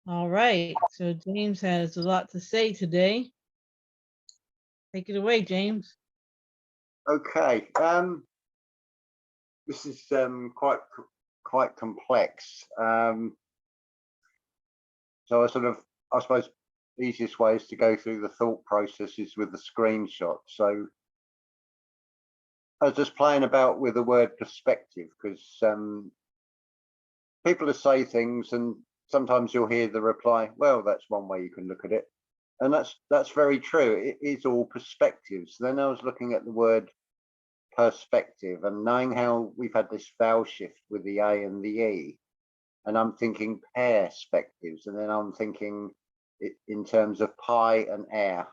All right. So James has a lot to say today. Take it away, James. Okay. This is quite complex. So I suppose the easiest way is to go through the thought processes with the screenshot. So I was just playing about with the word perspective, because people will say things and sometimes you'll hear the reply, well, that's one way you can look at it. And that's very true. It is all perspectives. Then I was looking at the word perspective and knowing how we've had this vowel shift with the A and the E, and I'm thinking perspectives, and then I'm thinking it in terms of pie and air,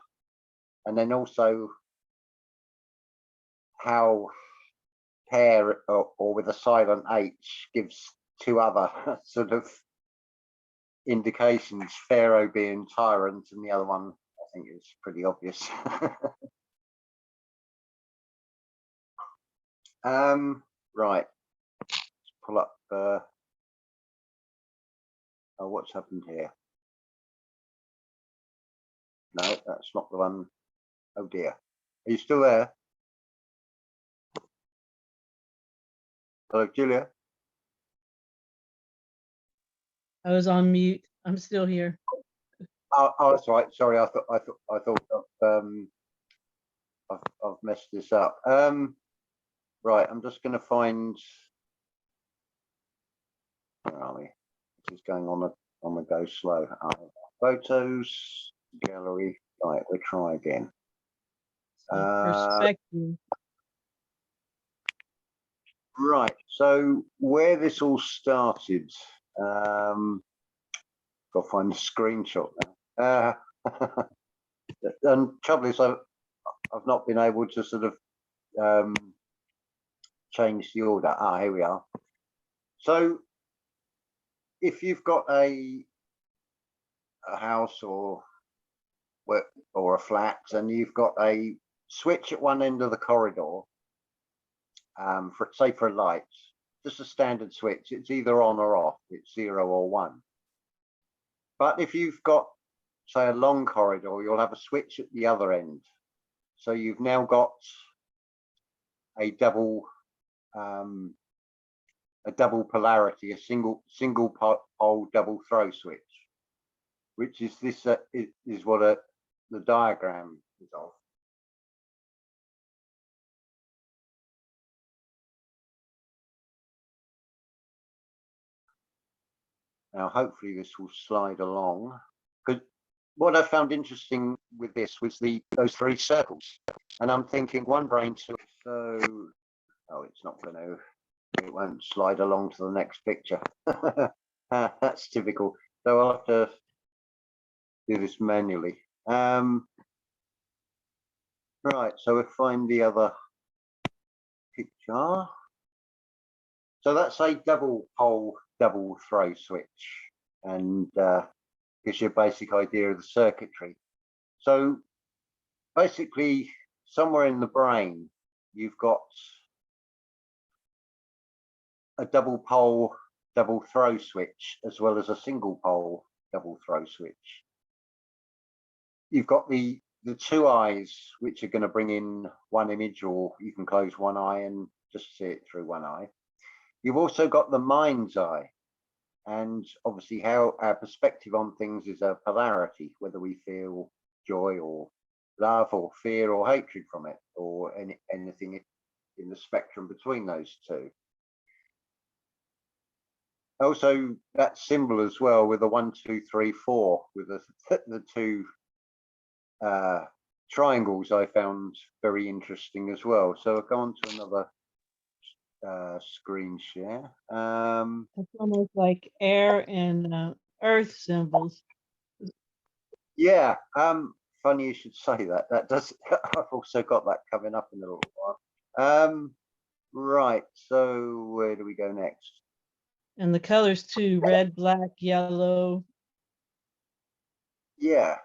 and then also how pair or with a silent H gives two other sort of indications, Pharaoh being tyrant, and the other one I think is pretty obvious. Right, let's pull up oh, what's happened here? No, that's not the one. Oh dear, are you still there? Hello, Julia. I was on mute. I'm still here. Oh, that's right. Sorry, I thought I've messed this up. Right, I'm just going to find. Where are we? This is going on the go slow. Photos, gallery. Right, we'll try again. Perspective. Right, so where this all started, got to find the screenshot now. And trouble is, I've not been able to sort of change the order. Here we are. So if you've got a house or a flat and you've got a switch at one end of the corridor, for a light, just a standard switch, it's either on or off, it's 0 or 1. But if you've got, say, a long corridor, you'll have a switch at the other end. So you've now got a double polarity, a single pole double throw switch, which is this is what the diagram is of. Now, hopefully this will slide along. Because what I found interesting with this was those 3 circles. And I'm thinking one brain cell, so, oh, it's not going to, it won't slide along to the next picture. That's typical. So I'll have to do this manually. Right, so we'll find the other picture. So that's a double pole, double throw switch, and gives you a basic idea of the circuitry. So basically, somewhere in the brain, you've got a double pole, double throw switch, as well as a single pole, double throw switch. You've got the 2 eyes, which are going to bring in one image, or you can close one eye and just see it through one eye. You've also got the mind's eye, and obviously how our perspective on things is a polarity, whether we feel joy or love or fear or hatred from it, or anything in the spectrum between those two. Also, that symbol as well, with the 1, 2, 3, 4, with the 2 triangles, I found very interesting as well. So I'll go on to another screen share. It's almost like air and earth symbols. Yeah, funny you should say that. That does. I've also got that coming up in a little while. Right. So where do we go next? And the colors too: red, black, yellow. Yeah.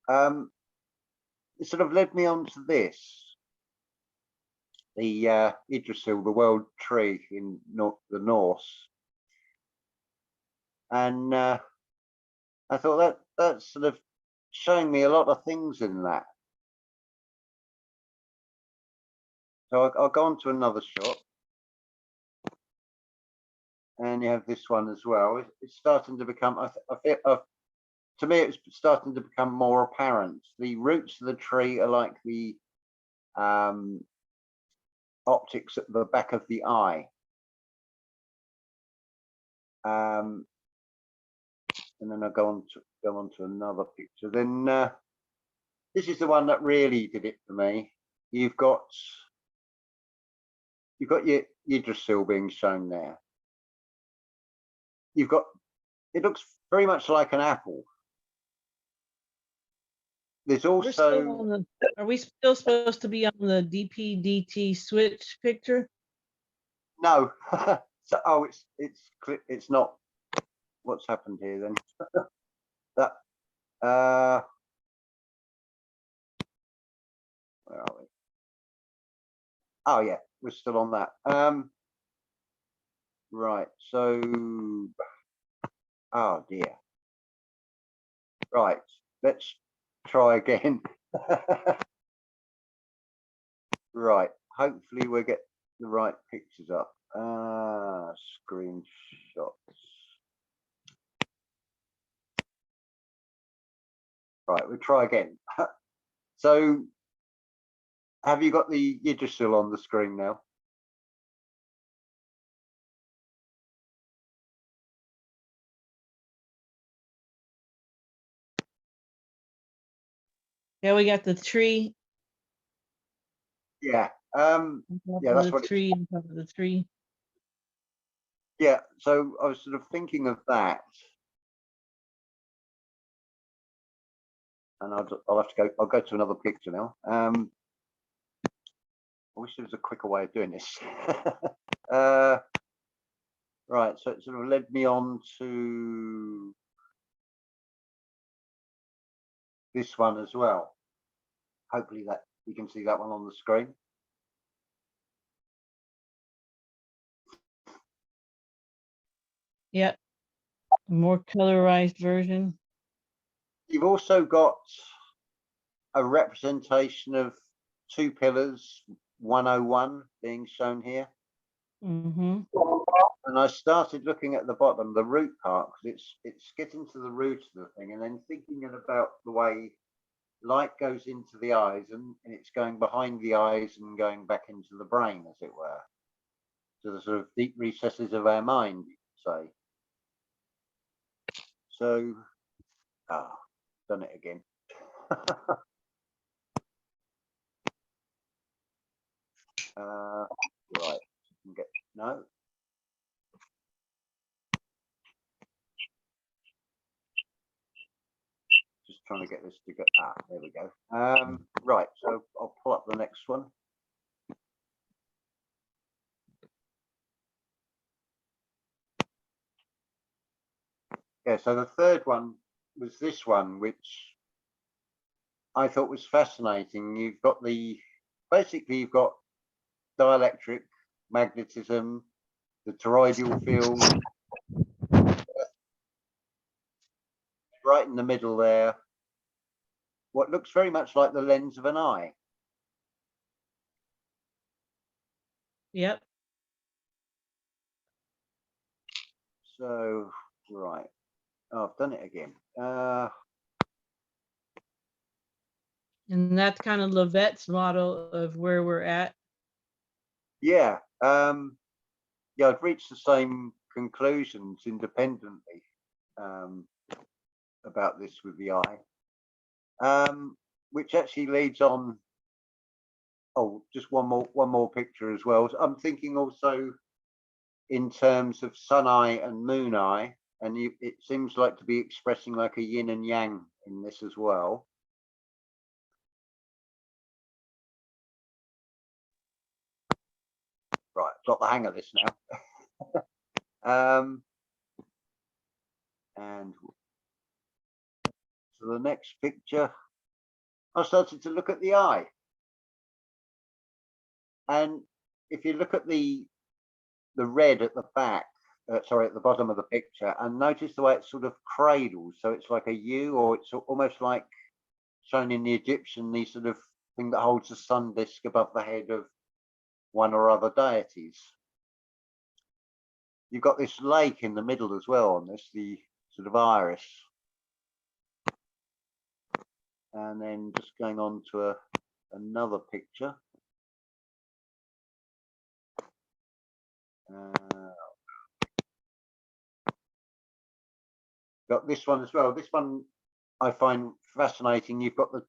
It sort of led me on to this. The Yggdrasil, the world tree in the Norse, and I thought that's sort of showing me a lot of things in that. So I'll go on to another shot. And you have this one as well. It's starting to become, I feel, to me, it's starting to become more apparent. The roots of the tree are like the optics at the back of the eye. And then I'll go on to another picture. Then this is the one that really did it for me. You've got your Yggdrasil being shown there. You've got, it looks very much like an apple. There's also, are we still supposed to be on the DP-DT switch picture? no. So, oh, it's not. What's happened here then? That where are we? Oh yeah, we're still on that. Right, so oh dear. Right, let's try again. Right, hopefully we'll get the right pictures up. Screenshots. Right, we'll try again. So have you got the Yggdrasil on the screen now? Yeah, we got the tree. Yeah. Yeah, that's what tree on top of the tree. Yeah, so I was sort of thinking of that. And I'll have to go, I'll go to another picture now. I wish there was a quicker way of doing this. Right, so it sort of led me on to this one as well. Hopefully that you can see that one on the screen. Yeah, more colorized version. You've also got a representation of two pillars, 101 being shown here. Mm-hmm. And I started looking at the bottom, the root part, because it's getting to the root of the thing, and then thinking about the way light goes into the eyes and it's going behind the eyes and going back into the brain, as it were, to the sort of deep recesses of our mind, you could say. So, done it again. Right, no. Just trying to get this to go. There we go. Right, so I'll pull up the next one. Yeah, so the third one was this one, which I thought was fascinating. You've got basically you've got dielectric, magnetism, the toroidal field, right in the middle there, what looks very much like the lens of an eye. Yep. So, right. Oh, I've done it again. And that's kind of Levette's model of where we're at. Yeah. Yeah, I've reached the same conclusions independently about this with the eye, which actually leads on. Oh, just one more picture as well. I'm thinking also in terms of sun eye and moon eye, and it seems like to be expressing like a yin and yang in this as well. Right, got the hang of this now. And so the next picture, I started to look at the eye. And if you look at the red at the back, sorry, at the bottom of the picture, and notice the way it sort of cradles. So it's like a U, or it's almost like shown in the Egyptian, the sort of thing that holds the sun disk above the head of one or other deities. You've got this lake in the middle as well on this, the sort of iris. And then just going on to another picture. Got this one as well. This one I find fascinating. You've got the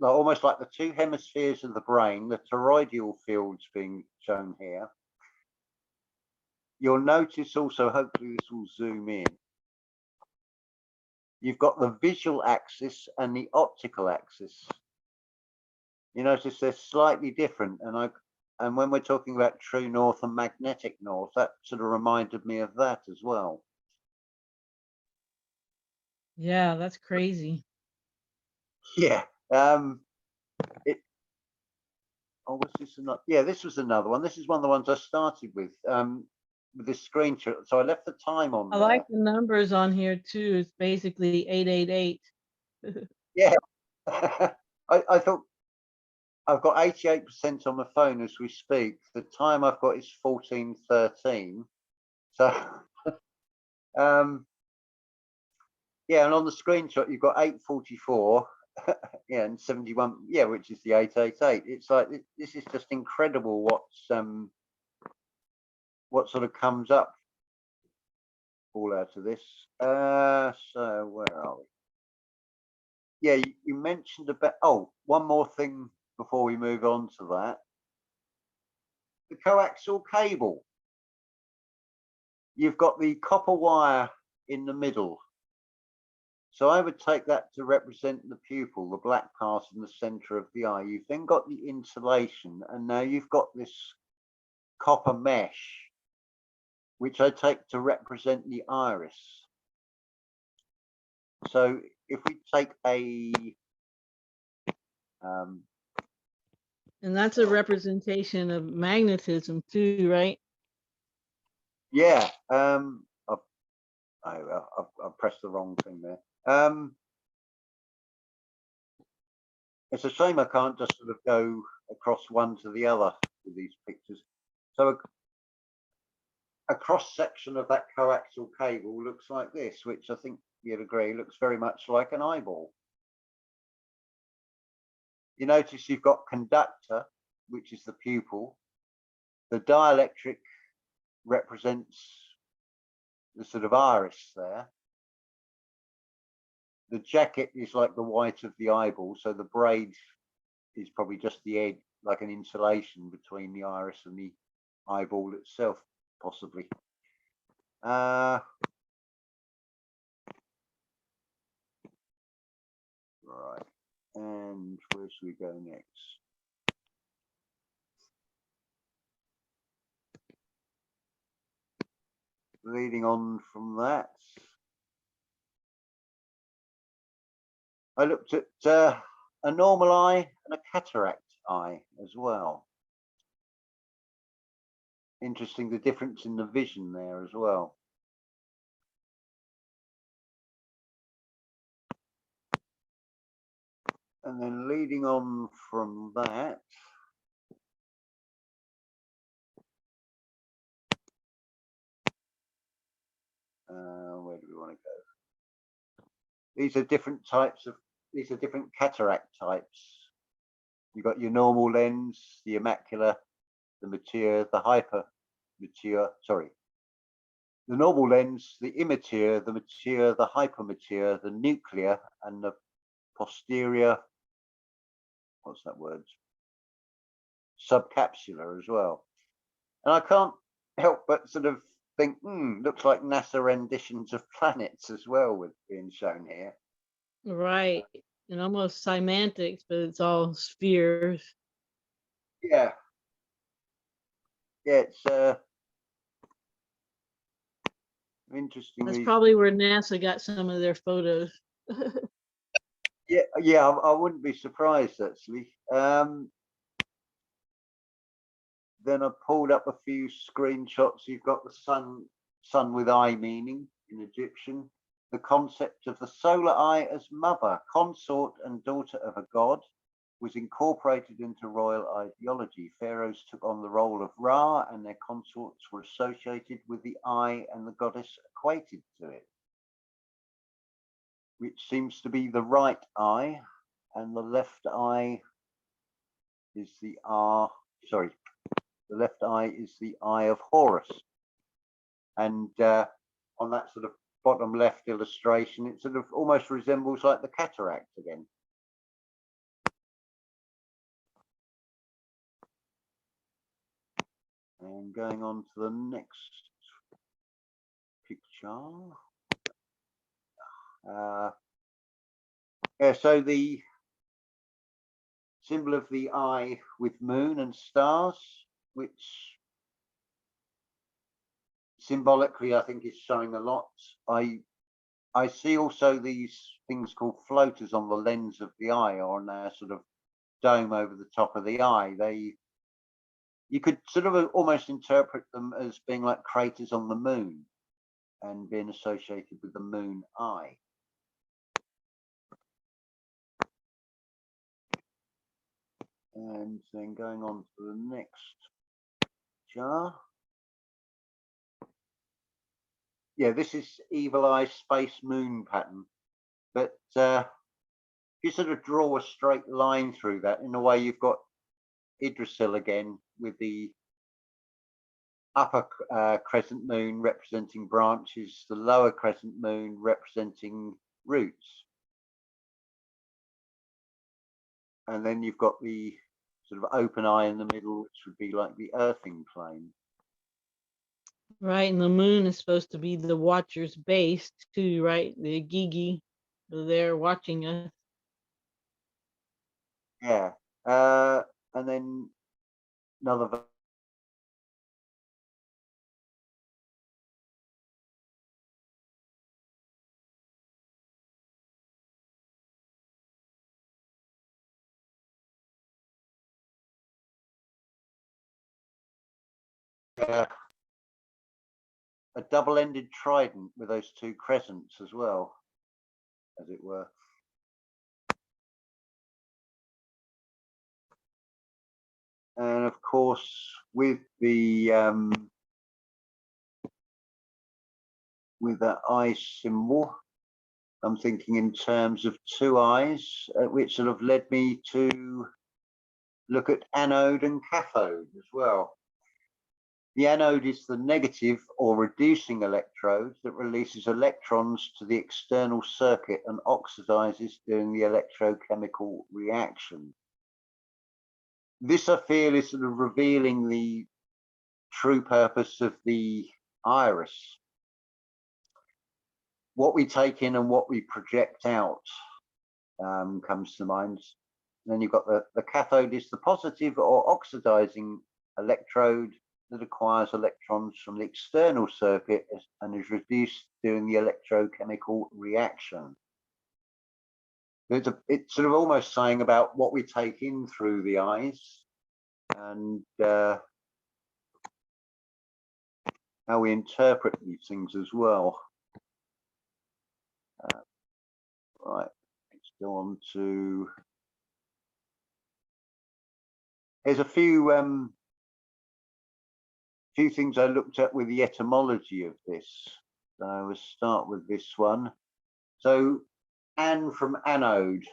almost like the two hemispheres of the brain, the toroidal fields being shown here. You'll notice also, hopefully this will zoom in, you've got the visual axis and the optical axis. You notice they're slightly different, and when we're talking about true north and magnetic north, that sort of reminded me of that as well. Yeah, that's crazy. Yeah. Oh, was this another? Yeah, this was another one. This is one of the ones I started with this screenshot. So I left the time on I there. like the numbers on here too. It's basically 888. Yeah. I thought I've got 88% on my phone as we speak. The time I've got is 14:13. So yeah, and on the screenshot you've got 8:44. Yeah, and 71, yeah, which is the 888. It's like this is just incredible what sort of comes up all out of this. So where are we? Yeah, you mentioned about, oh, one more thing before we move on to that. The coaxial cable. You've got the copper wire in the middle. So I would take that to represent the pupil, the black part in the center of the eye. You've then got the insulation, and now you've got this copper mesh, which I take to represent the iris. So if we take a And that's a representation of magnetism too, right? yeah, I've pressed the wrong thing there. It's a shame I can't just sort of go across one to the other with these pictures. So a cross section of that coaxial cable looks like this, which I think you'd agree looks very much like an eyeball. You notice you've got conductor, which is the pupil. The dielectric represents the sort of iris there. The jacket is like the white of the eyeball, so the braid is probably just the edge, like an insulation between the iris and the eyeball itself, possibly. Right, and where should we go next? Leading on from that, I looked at a normal eye and a cataract eye as well. Interesting, the difference in the vision there as well. And then leading on from that, where do we want to go? These are different cataract types. You've got your normal lens, the immacular, the mature, the hypermature, sorry. The normal lens, the immature, the mature, the hypermature, the nuclear, and the posterior, what's that word? Subcapsular as well. And I can't help but sort of think, looks like NASA renditions of planets as well with being shown here. Right. And almost semantics, but it's all spheres. Yeah. Yeah, it's interesting. That's probably where NASA got some of their photos. Yeah, I wouldn't be surprised actually. Then I pulled up a few screenshots. You've got the sun sun with eye meaning in Egyptian. The concept of the solar eye as mother, consort, and daughter of a god was incorporated into royal ideology. Pharaohs took on the role of Ra, and their consorts were associated with the eye and the goddess equated to it, which seems to be the right eye, and the left eye is the left eye is the eye of Horus. And on that sort of bottom left illustration, it sort of almost resembles like the cataract again. And going on to the next picture. Yeah, so the symbol of the eye with moon and stars, which symbolically I think is showing a lot. I see also these things called floaters on the lens of the eye, or on a sort of dome over the top of the eye. You could sort of almost interpret them as being like craters on the moon and being associated with the moon eye. And then going on to the next jar. Yeah, this is Evil Eye Space Moon pattern. But if you sort of draw a straight line through that, in a way you've got Yggdrasil again with the upper crescent moon representing branches, the lower crescent moon representing roots. And then you've got the sort of open eye in the middle, which would be like the earthing plane. Right, and the moon is supposed to be the watcher's base too, right? The Gigi, they're watching us. Yeah, and then another. A double-ended trident with those two crescents as well, as it were. And of course, with the eye symbol, I'm thinking in terms of two eyes, which sort of led me to look at anode and cathode as well. The anode is the negative or reducing electrode that releases electrons to the external circuit and oxidizes during the electrochemical reaction. This, I feel, is sort of revealing the true purpose of the iris. What we take in and what we project out comes to mind. And then you've got the cathode is the positive or oxidizing electrode that acquires electrons from the external circuit and is reduced during the electrochemical reaction. It's sort of almost saying about what we take in through the eyes and how we interpret these things as well. Right, let's go on to. There's a few things I looked at with the etymology of this. So we'll start with this one. So, an from anode,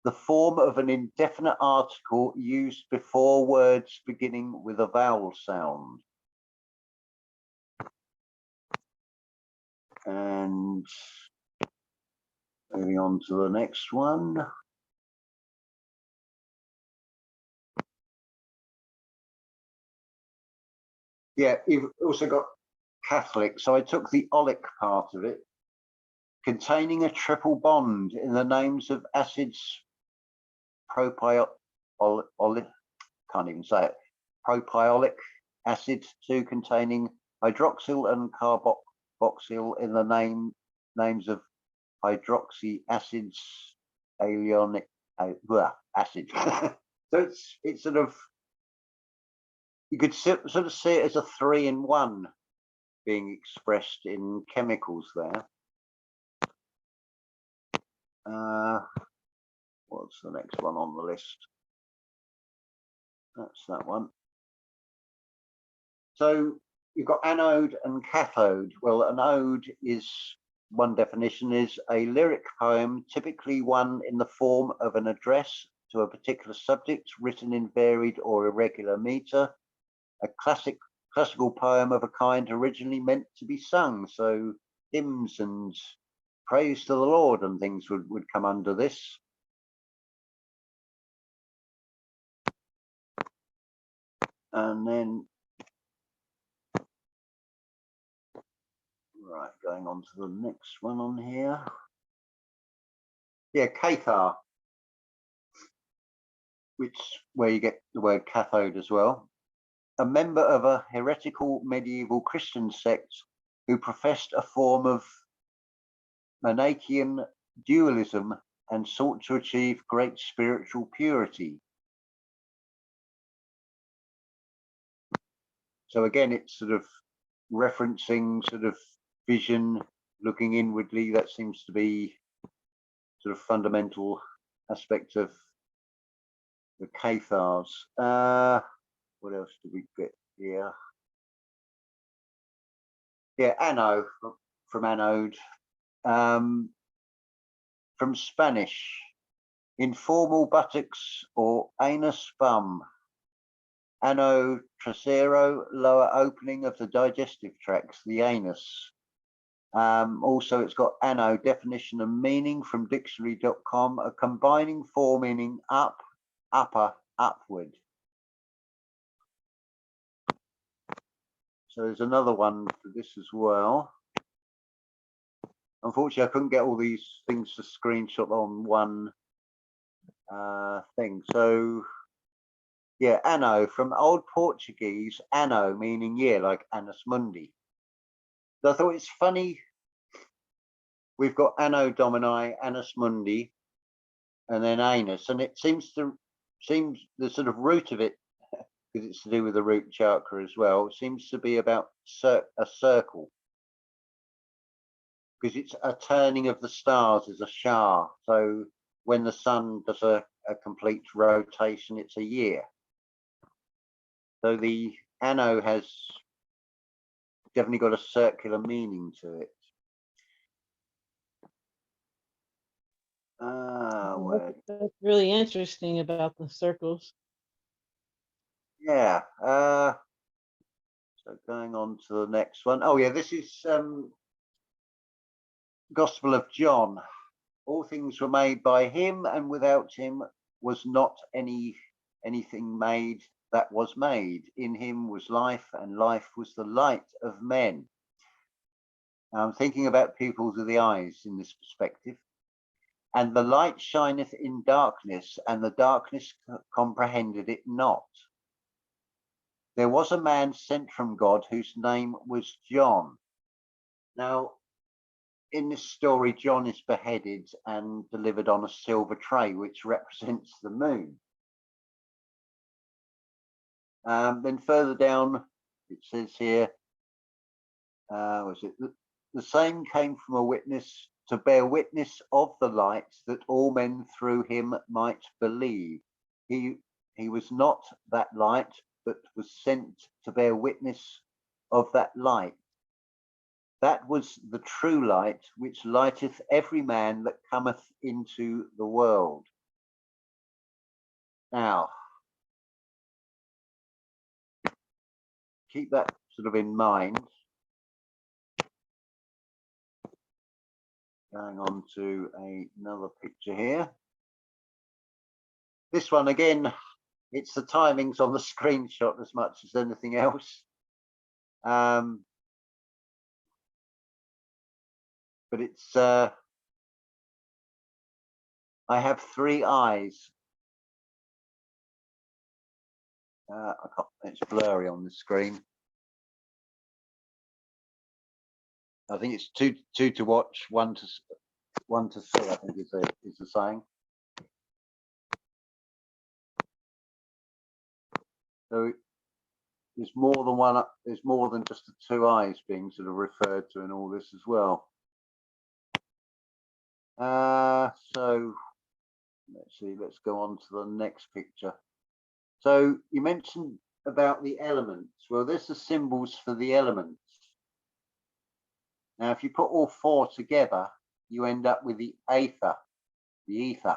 the form of an indefinite article used before words beginning with a vowel sound. And moving on to the next one. Yeah, you've also got Catholic. So I took the olic part of it, containing a triple bond in the names of acids can't even say it, propiolic acid, two containing hydroxyl and carboxyl in the names of hydroxy acids, alionic acid. So it's sort of, you could sort of see it as a 3-in-1 being expressed in chemicals there. What's the next one on the list? That's that one. So you've got anode and cathode. Well, an ode is, one definition is a lyric poem, typically one in the form of an address to a particular subject, written in varied or irregular meter. A classical poem of a kind originally meant to be sung. So hymns and praise to the Lord and things would come under this. And then, right, going on to the next one on here. Yeah, cathode, where you get the word cathode as well. A member of a heretical medieval Christian sect who professed a form of Manichaean dualism and sought to achieve great spiritual purity. So again, it's sort of referencing sort of vision, looking inwardly. That seems to be sort of fundamental aspect of the cathars. What else do we get here? Yeah, anode, from anode. From Spanish, informal buttocks or anus bum. Ano trasero, lower opening of the digestive tracts, the anus. Also, it's got ano, definition and meaning from dictionary.com, a combining four meaning up, upper, upward. So there's another one for this as well. Unfortunately, I couldn't get all these things to screenshot on one thing. So yeah, anno, from Old Portuguese, anno meaning year, like annus mundi. So I thought it's funny. We've got anno domini, annus mundi, and then anus, and it seems the sort of root of it, because it's to do with the root chakra as well, seems to be about a circle, because it's a turning of the stars as a shah. So when the sun does a complete rotation, it's a year. So the anno has definitely got a circular meaning to it. That's really interesting about the circles. Yeah. So going on to the next one. Oh yeah, this is Gospel of John. All things were made by him, and without him was not anything made that was made. In him was life, and life was the light of men. Now I'm thinking about pupils of the eyes in this perspective. And the light shineth in darkness, and the darkness comprehended it not. There was a man sent from God whose name was John. Now, in this story, John is beheaded and delivered on a silver tray, which represents the moon. Then further down, it says here, the same came from a witness to bear witness of the light, that all men through him might believe. He was not that light, but was sent to bear witness of that light. That was the true light, which lighteth every man that cometh into the world. Now, keep that sort of in mind. Going on to another picture here. This one again, it's the timings on the screenshot as much as anything else. But it's I have three eyes. It's blurry on the screen. I think it's two to watch, one to see, I think is the saying. So there's more than one. There's more than just the two eyes being sort of referred to in all this as well. So let's see. Let's go on to the next picture. So you mentioned about the elements. Well, there's the symbols for the elements. Now, if you put all four together, you end up with the ether. The ether.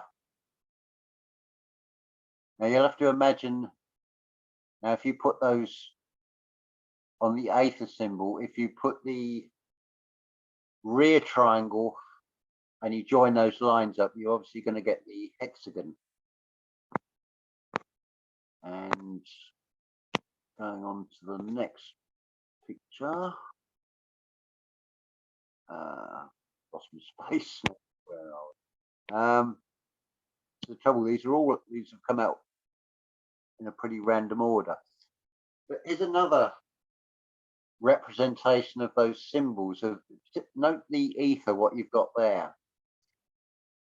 Now you'll have to imagine. Now, if you put those on the ether symbol, if you put the rear triangle and you join those lines up, you're obviously going to get the hexagon. And going on to the next picture. Lost my space. Where are we? The trouble, these have come out in a pretty random order. But here's another representation of those symbols. Note the ether, what you've got there.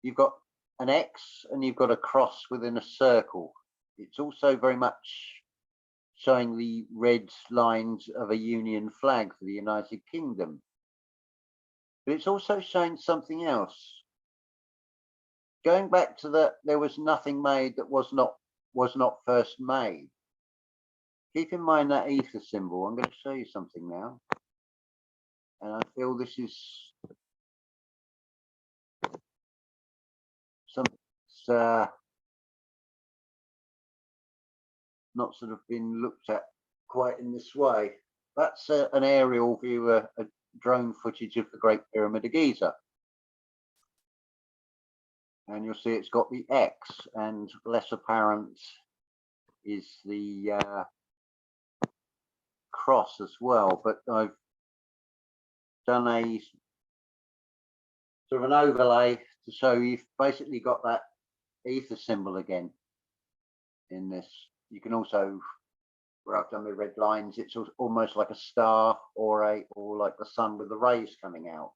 You've got an X and you've got a cross within a circle. It's also very much showing the red lines of a Union flag for the United Kingdom. But it's also showing something else. Going back to that, there was nothing made that was not first made. Keep in mind that ether symbol. I'm going to show you something now. And I feel this is something not sort of been looked at quite in this way. That's an aerial view, a drone footage of the Great Pyramid of Giza. And you'll see it's got the X, and less apparent is the cross as well. But I've done a sort of an overlay to show you've basically got that ether symbol again in this. You can also, where I've done the red lines, it's almost like a star or like the sun with the rays coming out.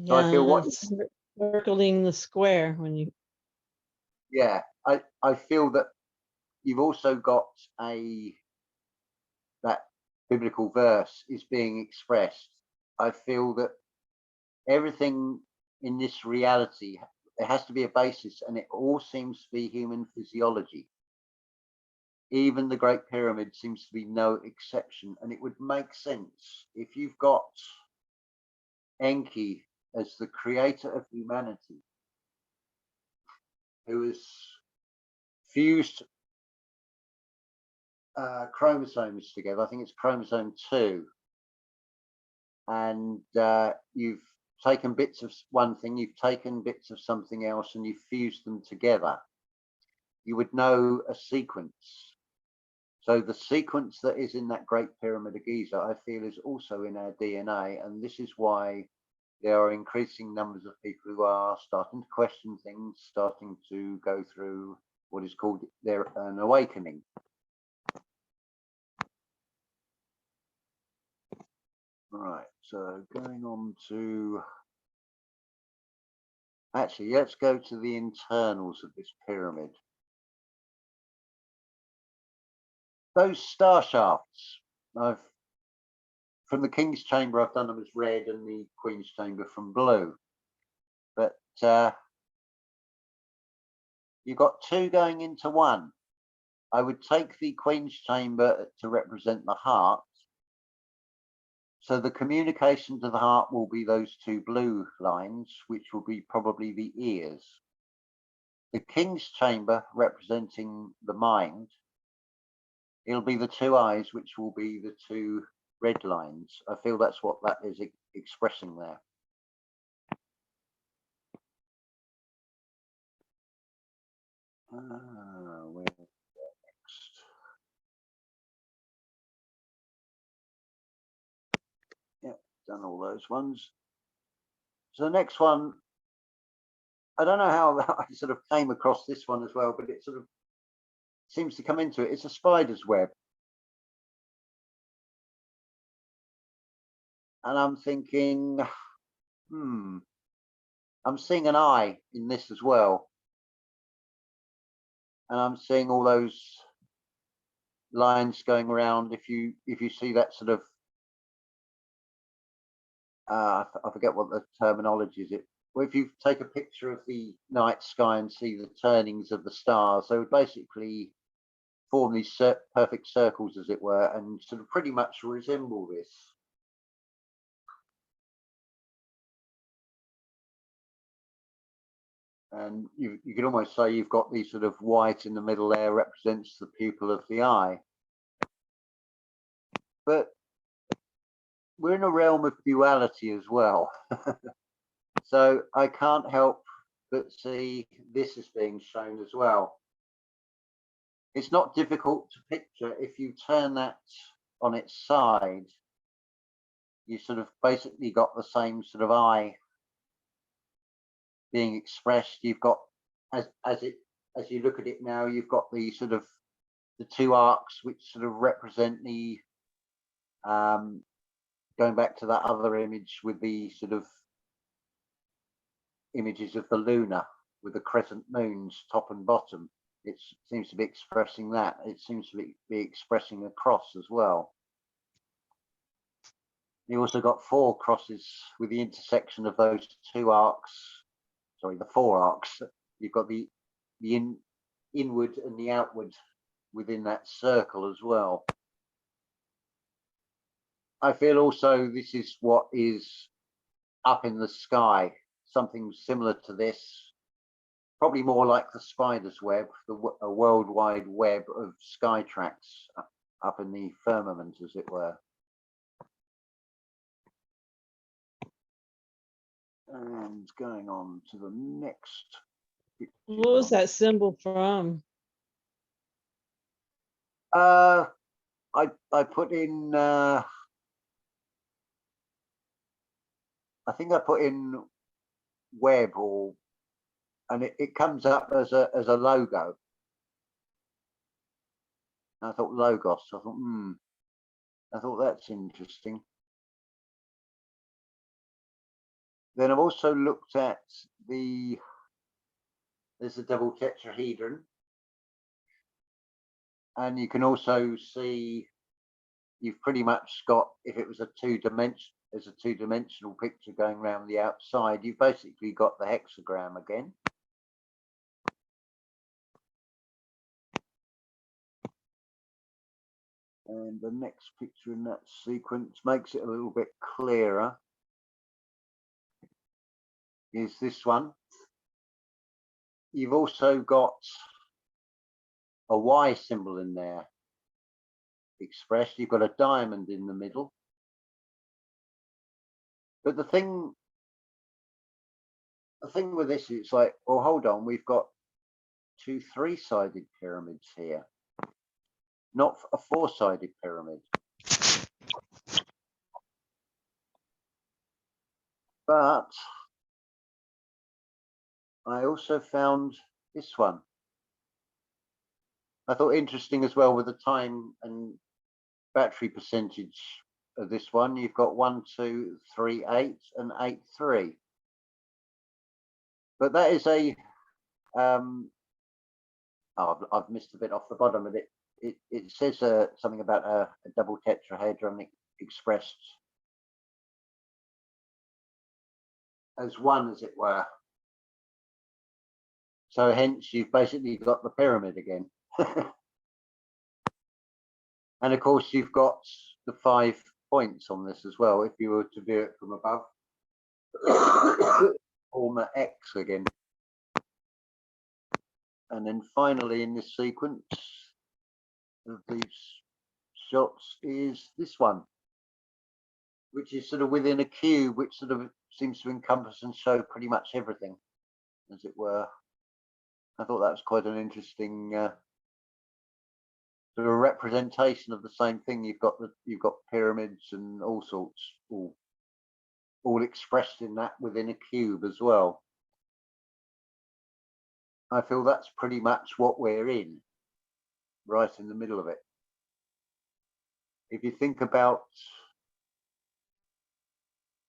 So I feel what circling the square when you. Yeah, I feel that you've also got that biblical verse is being expressed. I feel that everything in this reality, there has to be a basis, and it all seems to be human physiology. Even the Great Pyramid seems to be no exception, and it would make sense if you've got Enki as the creator of humanity, who has fused chromosomes together. I think it's chromosome 2, and you've taken bits of one thing, you've taken bits of something else, and you've fused them together. You would know a sequence. So the sequence that is in that Great Pyramid of Giza, I feel, is also in our DNA, and this is why there are increasing numbers of people who are starting to question things, starting to go through what is called an awakening. Right, so going on to, actually, let's go to the internals of this pyramid. Those star shafts, from the King's Chamber, I've done them as red, and the Queen's Chamber from blue. But you've got two going into one. I would take the Queen's Chamber to represent the heart. So the communication to the heart will be those two blue lines, which will be probably the ears. The King's Chamber representing the mind, it'll be the two eyes, which will be the two red lines. I feel that's what that is expressing there. Where next? Yep, done all those ones. So the next one, I don't know how I sort of came across this one as well, but it sort of seems to come into it. It's a spider's web. And I'm thinking, I'm seeing an eye in this as well. And I'm seeing all those lines going around. If you see that sort of, I forget what the terminology is. Well, if you take a picture of the night sky and see the turnings of the stars, they would basically form these perfect circles, as it were, and sort of pretty much resemble this. And you could almost say you've got these sort of white in the middle there, represents the pupil of the eye. But we're in a realm of duality as well. So I can't help but see this is being shown as well. It's not difficult to picture. If you turn that on its side, you sort of basically got the same sort of eye being expressed. You've got, as you look at it now, you've got the sort of the two arcs which sort of represent the going back to that other image with the sort of images of the lunar with the crescent moons top and bottom. It seems to be expressing that. It seems to be expressing a cross as well. You also got 4 crosses with the intersection of those 2 arcs. Sorry, the 4 arcs. You've got the inward and the outward within that circle as well. I feel also this is what is up in the sky, something similar to this, probably more like the spider's web, a worldwide web of sky tracks up in the firmament, as it were. And going on to the next picture. What was that symbol from? I put in I think I put in web, or and it comes up as a logo. And I thought logos. I thought I thought that's interesting. Then I've also looked at there's a double tetrahedron, and you can also see you've pretty much got, if it was a two-dimensional picture going around the outside, you've basically got the hexagram again. And the next picture in that sequence makes it a little bit clearer. Is this one. You've also got a Y symbol in there expressed. You've got a diamond in the middle. But the thing with this is like, well, hold on, we've got 2 3-sided pyramids here, not a 4-sided pyramid. But I also found this one. I thought interesting as well with the time and battery percentage of this one. You've got 1 2 3 8 and 8 3. But that is a I've missed a bit off the bottom of it. It says something about a double tetrahedron expressed as one, as it were. So hence you've basically got the pyramid again. And of course you've got the 5 points on this as well. If you were to view it from above, form an X again. And then finally in this sequence of these shots is this one, which is sort of within a cube, which sort of seems to encompass and show pretty much everything, as it were. I thought that was quite an interesting sort of representation of the same thing. You've got pyramids and all sorts, all expressed in that within a cube as well. I feel that's pretty much what we're in, right in the middle of it. If you think about,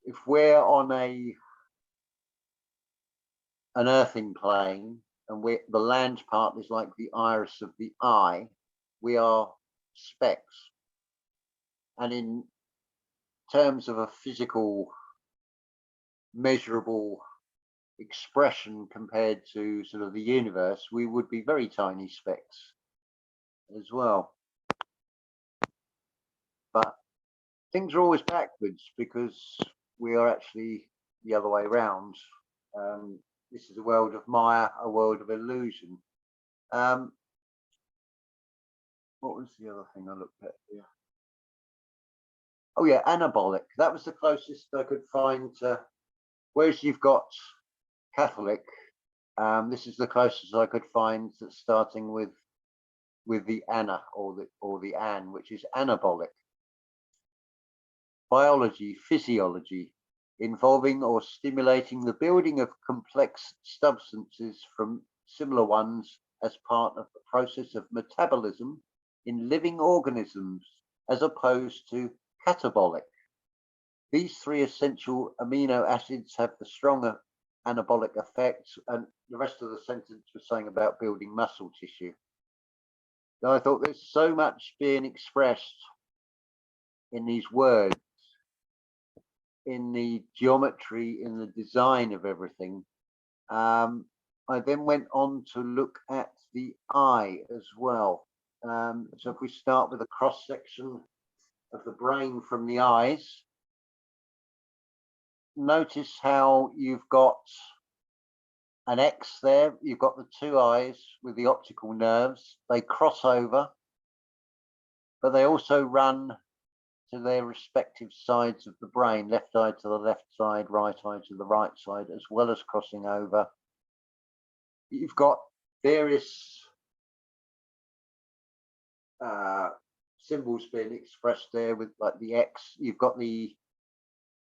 if we're on an earthing plane, and the land part is like the iris of the eye, we are specks. And in terms of a physical, measurable expression compared to sort of the universe, we would be very tiny specks as well. But things are always backwards because we are actually the other way around. This is a world of Maya, a world of illusion. What was the other thing I looked at here? Oh yeah, anabolic. That was the closest I could find to, whereas you've got Catholic, this is the closest I could find that's starting with the ana or the an, which is anabolic. Biology, physiology, involving or stimulating the building of complex substances from similar ones as part of the process of metabolism in living organisms, as opposed to catabolic. These three essential amino acids have the stronger anabolic effects, and the rest of the sentence was saying about building muscle tissue. So I thought there's so much being expressed in these words, in the geometry, in the design of everything. I then went on to look at the eye as well. So if we start with a cross section of the brain from the eyes, notice how you've got an X there. You've got the two eyes with the optical nerves. They cross over, but they also run to their respective sides of the brain, left eye to the left side, right eye to the right side, as well as crossing over. You've got various symbols being expressed there with like the X. You've got the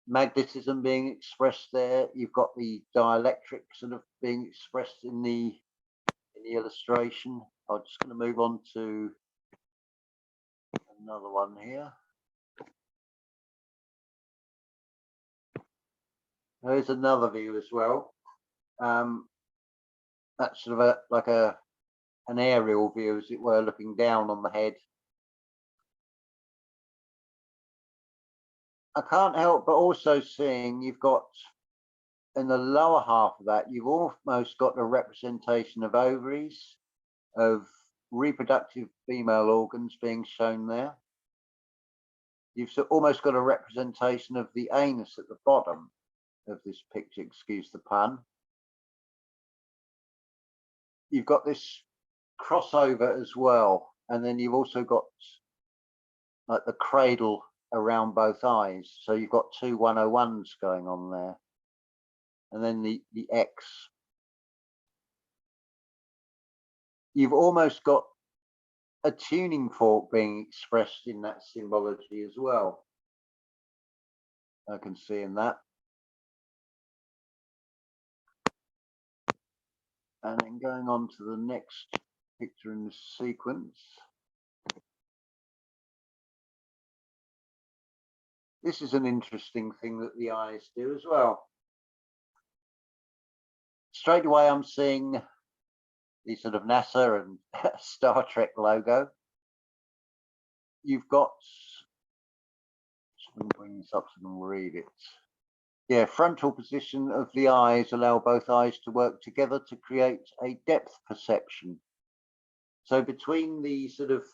magnetism being expressed there. You've got the dielectric sort of being expressed in the illustration. I'm just going to move on to another one here. There's another view as well. That's sort of like an aerial view, as it were, looking down on the head. I can't help but also seeing you've got in the lower half of that, you've almost got a representation of ovaries, of reproductive female organs being shown there. You've almost got a representation of the anus at the bottom of this picture, excuse the pun. You've got this crossover as well, and then you've also got like the cradle around both eyes, so you've got two 101s going on there, and then the X. You've almost got a tuning fork being expressed in that symbology as well. I can see in that. And then going on to the next picture in the sequence. This is an interesting thing that the eyes do as well. Straight away, I'm seeing the sort of NASA and Star Trek logo. You've got, let me bring this up so I can read it. Yeah, frontal position of the eyes allow both eyes to work together to create a depth perception. So between the sort of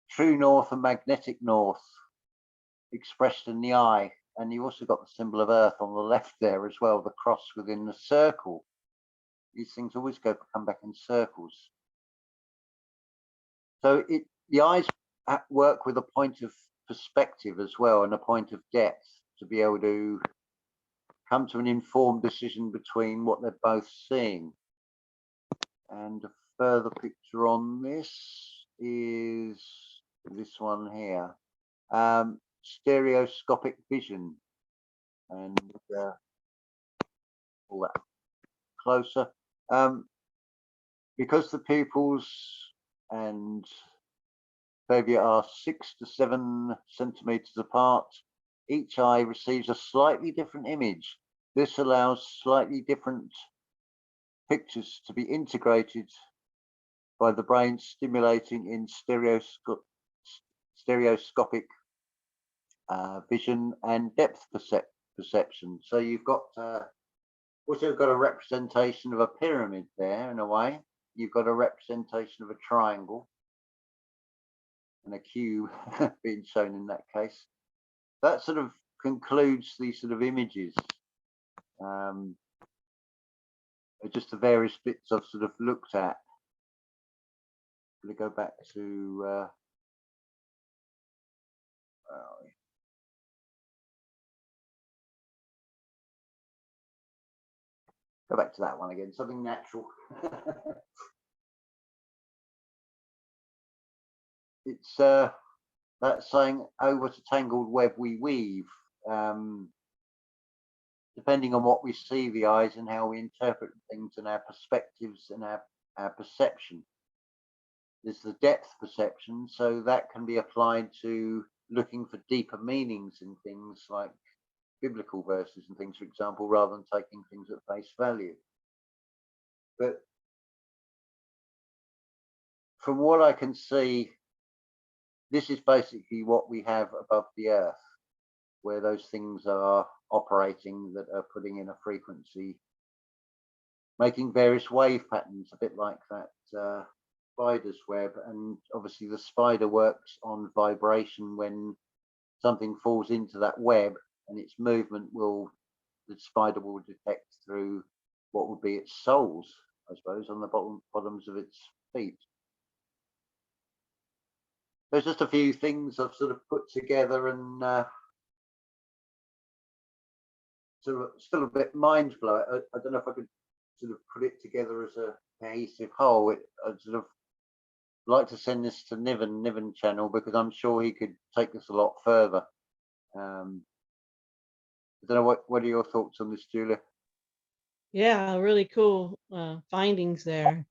true north and magnetic north expressed in the eye, and you also got the symbol of Earth on the left there as well, the cross within the circle. These things always come back in circles. So the eyes work with a point of perspective as well, and a point of depth to be able to come to an informed decision between what they're both seeing. And a further picture on this is this one here, stereoscopic vision, and all that closer. Because the pupils and fovea are 6 to 7 centimeters apart, each eye receives a slightly different image. This allows slightly different pictures to be integrated by the brain stimulating in stereoscopic vision and depth perception. So you've got also got a representation of a pyramid there in a way. You've got a representation of a triangle and a cube being shown in that case. That sort of concludes these sort of images. Just the various bits I've sort of looked at. I'm going to go back to go back to that one again, something natural. It's that saying, oh, what a tangled web we weave. Depending on what we see, the eyes, and how we interpret things, and our perspectives and our perception. There's the depth perception, so that can be applied to looking for deeper meanings in things like biblical verses and things, for example, rather than taking things at face value. But from what I can see, this is basically what we have above the earth, where those things are operating that are putting in a frequency, making various wave patterns, a bit like that spider's web. And obviously the spider works on vibration. When something falls into that web, and its movement the spider will detect through what would be its soles, I suppose, on the bottoms of its feet. There's just a few things I've sort of put together, and sort of still a bit mind blow. I don't know if I could sort of put it together as a cohesive whole. I'd sort of like to send this to Niven channel, because I'm sure he could take this a lot further. I don't know, what are your thoughts on this, Julia? Yeah, really cool findings there.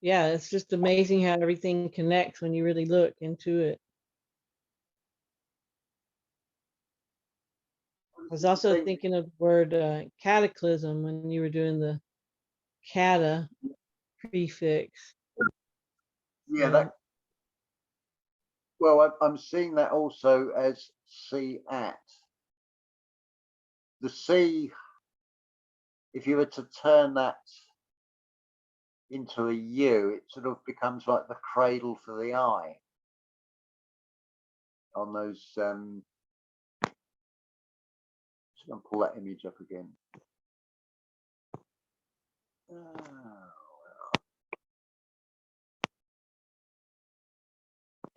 Yeah, it's just amazing how everything connects when you really look into it. I was also thinking of the word cataclysm when you were doing the cata prefix. Yeah, that. Well, I'm seeing that also as C at. The C, if you were to turn that into a U, it sort of becomes like the cradle for the eye on those. Just gonna pull that image up again.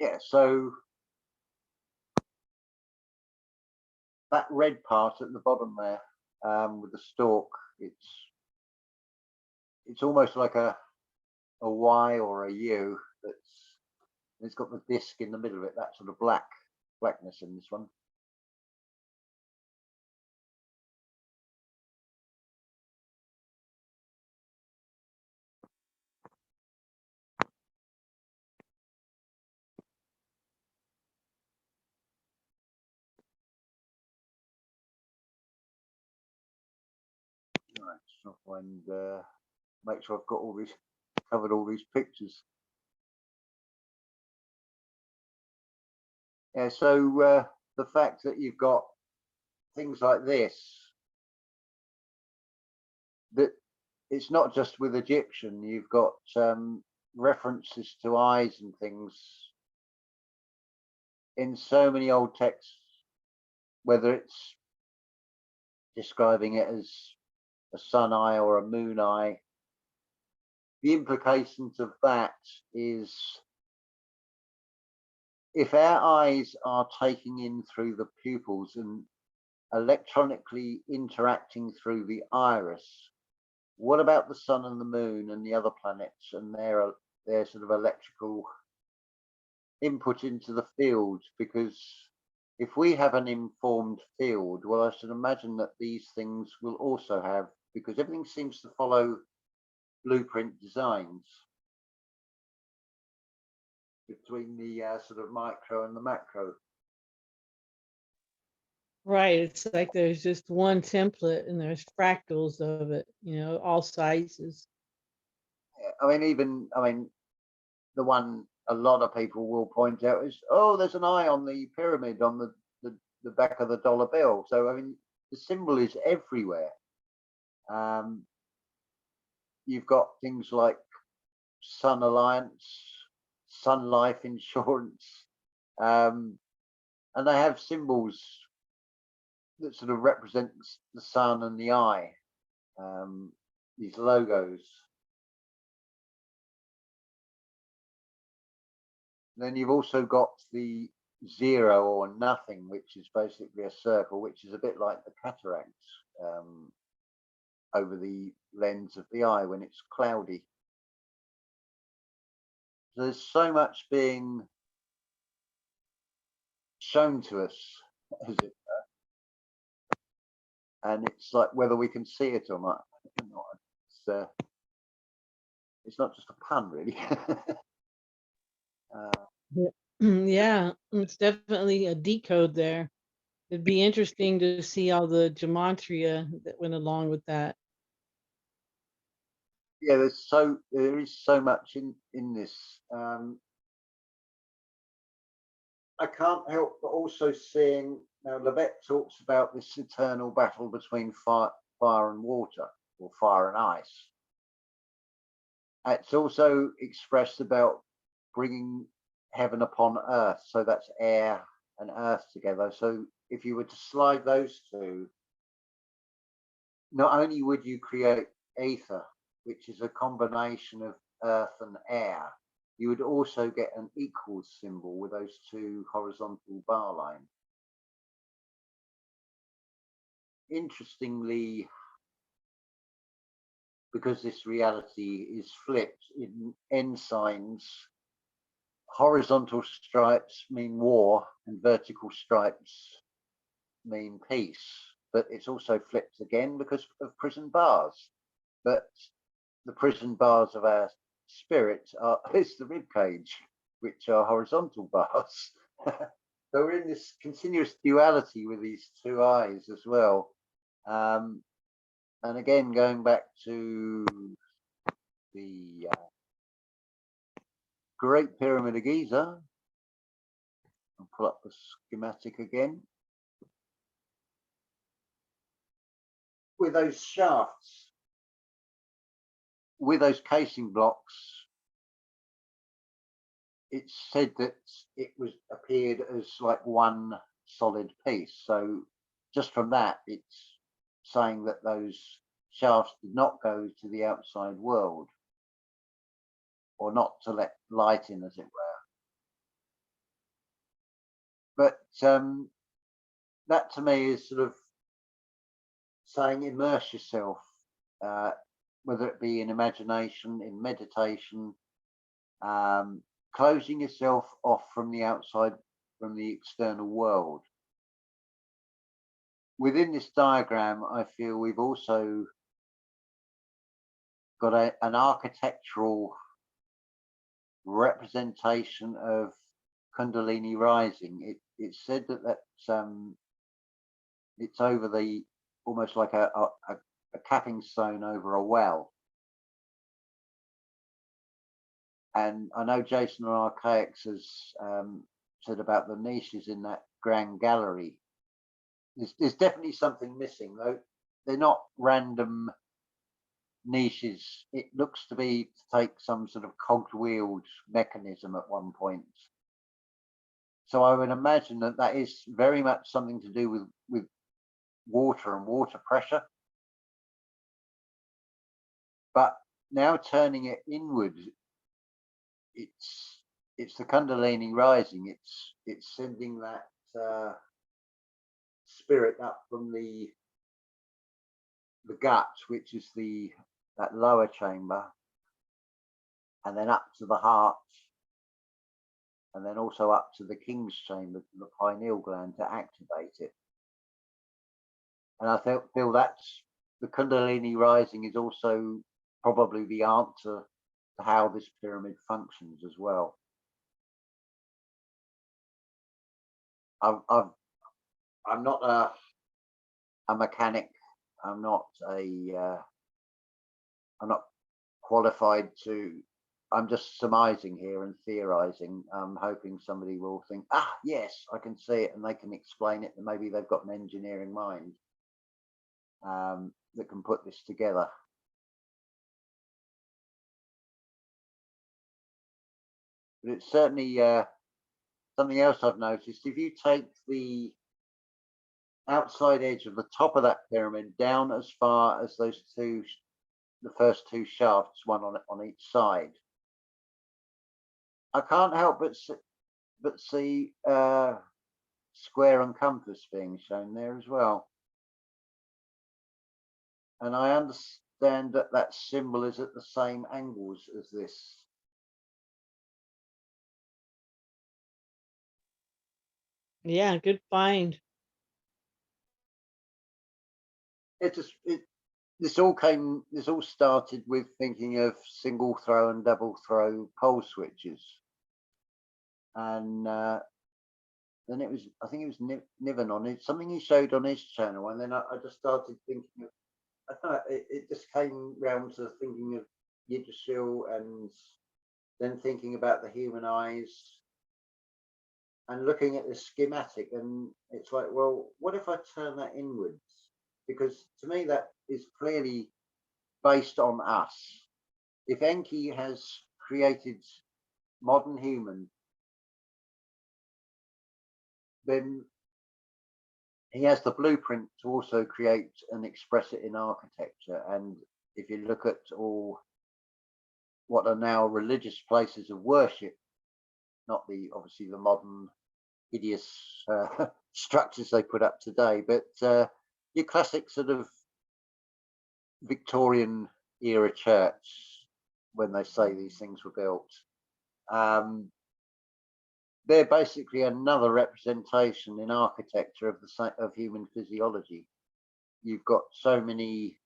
Yeah, so that red part at the bottom there, with the stalk, it's almost like a Y or a U. It's got the disc in the middle of it, that sort of blackness in this one. Right, stop and make sure I've got covered all these pictures. Yeah, so the fact that you've got things like this, that it's not just with Egyptian, you've got references to eyes and things in so many old texts, whether it's describing it as a sun eye or a moon eye. The implications of that is, if our eyes are taking in through the pupils and electronically interacting through the iris, what about the sun and the moon and the other planets and their sort of electrical input into the field? Because if we have an informed field, well, I should imagine that these things will also have, because everything seems to follow blueprint designs between the sort of micro and the macro. Right, it's like there's just one template and there's fractals of it, all sizes. I mean, the one a lot of people will point out is, oh, there's an eye on the pyramid on the back of the dollar bill. So I mean, the symbol is everywhere. You've got things like Sun Alliance, Sun Life Insurance, and they have symbols that sort of represents the sun and the eye. These logos. Then you've also got the 0 or nothing, which is basically a circle, which is a bit like the cataracts over the lens of the eye when it's cloudy. So there's so much being shown to us, as it were, and it's like whether we can see it or not. It's not just a pun, really. Yeah, it's definitely a decode there. It'd be interesting to see all the gematria that went along with that. Yeah, there is so much in this. I can't help but also seeing now. Levet talks about this eternal battle between fire and water, or fire and ice. It's also expressed about bringing heaven upon earth, so that's air and earth together. So if you were to slide those two, not only would you create ether, which is a combination of earth and air, you would also get an equal symbol with those two horizontal bar lines. Interestingly, because this reality is flipped in end signs, horizontal stripes mean war and vertical stripes mean peace, but it's also flipped again because of prison bars. But the prison bars of our spirit is the rib cage, which are horizontal bars. So we're in this continuous duality with these two eyes as well. And again, going back to the Great Pyramid of Giza, I'll pull up the schematic again. With those shafts, with those casing blocks, it's said that it was appeared as like one solid piece. So just from that, it's saying that those shafts did not go to the outside world, or not to let light in, as it were. But that to me is sort of saying immerse yourself, whether it be in imagination, in meditation, closing yourself off from the outside, from the external world. Within this diagram, I feel we've also got an architectural representation of Kundalini rising. It's said that it's over the, almost like a capping stone over a well. And I know Jason on Archaics has said about the niches in that grand gallery. There's definitely something missing, though. They're not random niches. It looks to be to take some sort of cogged wheeled mechanism at one point. So I would imagine that that is very much something to do with water and water pressure. But now turning it inward, it's the Kundalini rising. It's sending that spirit up from the gut, which is that lower chamber, and then up to the heart, and then also up to the king's chamber, the pineal gland, to activate it. And I feel that's the Kundalini rising is also probably the answer to how this pyramid functions as well. I'm not a mechanic. I'm not qualified to. I'm just surmising here and theorizing. I'm hoping somebody will think, ah, yes, I can see it, and they can explain it, and maybe they've got an engineering mind that can put this together. But it's certainly something else I've noticed. If you take the outside edge of the top of that pyramid down as far as those two, the first two shafts, one on each side, I can't help but see square and compass being shown there as well. And I understand that that symbol is at the same angles as this. Yeah, good find. This all started with thinking of single throw and double throw pole switches, and then it was, I think it was Niven on it, something he showed on his channel, and then I just started thinking of, I thought it just came round to thinking of Yggdrasil, and then thinking about the human eyes and looking at the schematic, and it's like, well, what if I turn that inwards? Because to me that is clearly based on us. If Enki has created modern human, then he has the blueprint to also create and express it in architecture. And if you look at all what are now religious places of worship, not the obviously the modern hideous structures they put up today, but your classic sort of Victorian era church, when they say these things were built, they're basically another representation in architecture of human physiology. You've got so many